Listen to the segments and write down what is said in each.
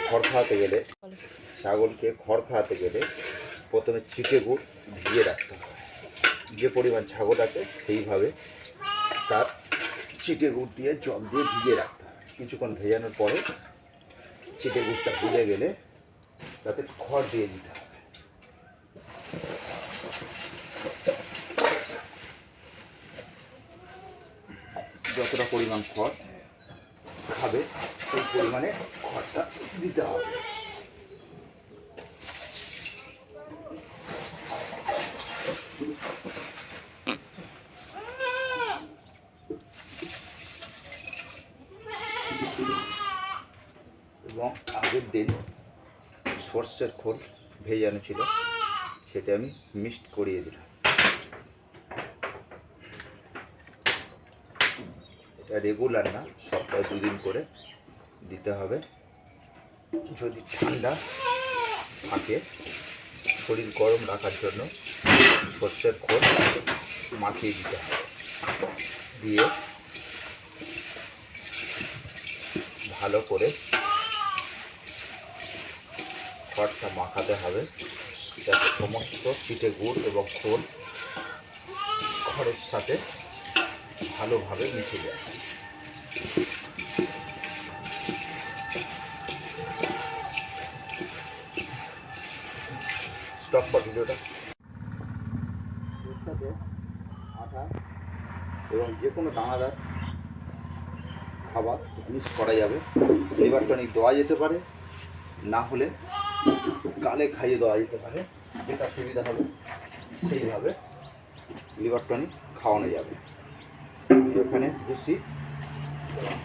খড় খাওয়াতে গেলে ছাগলকে খড় খাওয়াতে গেলে প্রথমে ছিটে গুড় ভিজিয়ে রাখতে হবে। যে পরিমাণ ছাগল আছে সেইভাবে তার ছিটে গুড় দিয়ে জল দিয়ে ভিজিয়ে রাখতে হবে। কিছুক্ষণ ভেজানোর পরে ছিটে গুড়টা ভিজে গেলে তাতে খড় দিয়ে দিতে হবে। যতটা পরিমাণ খড় খাবে সেই পরিমাণে খড়টা দিতে হবে। এবং আগের দিন সর্ষের খোল ভেজানো ছিল, সেটা আমি মিক্সড করিয়ে দিলাম। এটা রেগুলার না, সপ্তাহে 2 দিন করে দিতে হবে। যদি ঠান্ডা থাকে শরীর গরম রাখার জন্য সর্ষের খোল মাখিয়ে দিতে হবে। দিয়ে ভালো করে খড়টা মাখাতে হবে যাতে সমস্ত ছিটে গুড় এবং খোল খড়ের সাথে ভালোভাবে মিশে যায়। স্টপ কর ভিডিওটা। এর সাথে আটা এবং যে কোনো দানাদার খাবার মিক্স করা যাবে। লিভার টনিক দেওয়া যেতে পারে, না হলে গালে খাইয়ে দেওয়া যেতে পারে, যেটা সুবিধা হবে সেইভাবে লিভার টনিক খাওয়ানো যাবে। আমি এখানে ভুসি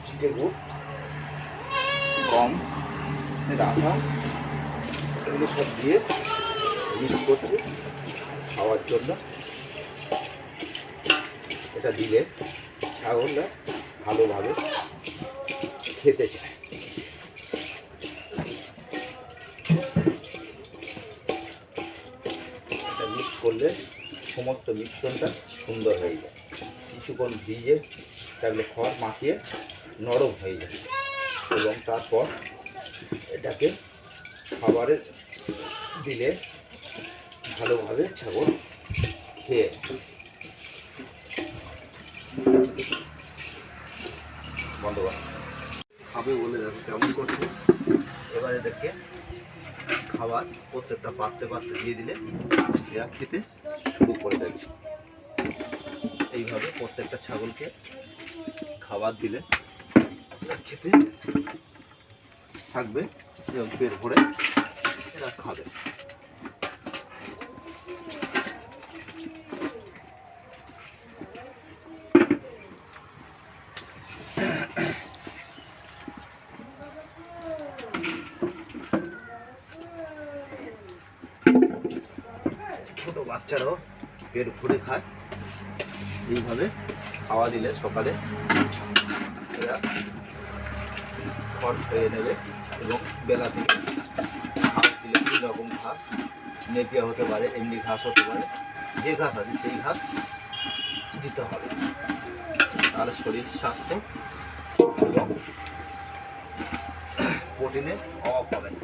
ছিটে গুড় গম আটা এগুলো সব দিয়ে মিক্স করছি খাওয়ার জন্য। এটা দিলে ছাগলরা ভালোভাবে খেতে চায়। এটা মিক্স করলে সমস্ত মিশ্রণটা সুন্দর হয়ে যায়। কিছুক্ষণ ভিজে থাকলে খড় মাখিয়ে নরম হয়ে যায় এবং তারপর এটাকে খাবারে দিলে ভালোভাবে ছাগল খেয়ে বন্ধ খাবে বলে দেখো কেমন করছে। এবার এদেরকে খাবার প্রত্যেকটা পাত্রে পাত্রে দিয়ে দিলে এরা খেতে শুরু করে দেবে। এইভাবে প্রত্যেকটা ছাগলকে খাবার দিলে খেতে থাকবে এবং পেট ভরে এরা খাবে। ছোট বাচ্চারাও পেট ভরে খায়। এইভাবে খাওয়া দিলে সকালে এরা খড় খেয়ে নেবে এবং বেলা থেকে ঘাস দিলে 2 রকম ঘাস, নেপিয়া হতে পারে, এমনি ঘাস হতে পারে, যে ঘাস আছে সেই ঘাস দিতে হবে। তাহলে শরীর স্বাস্থ্য এবং প্রোটিনের অভাব হবে না।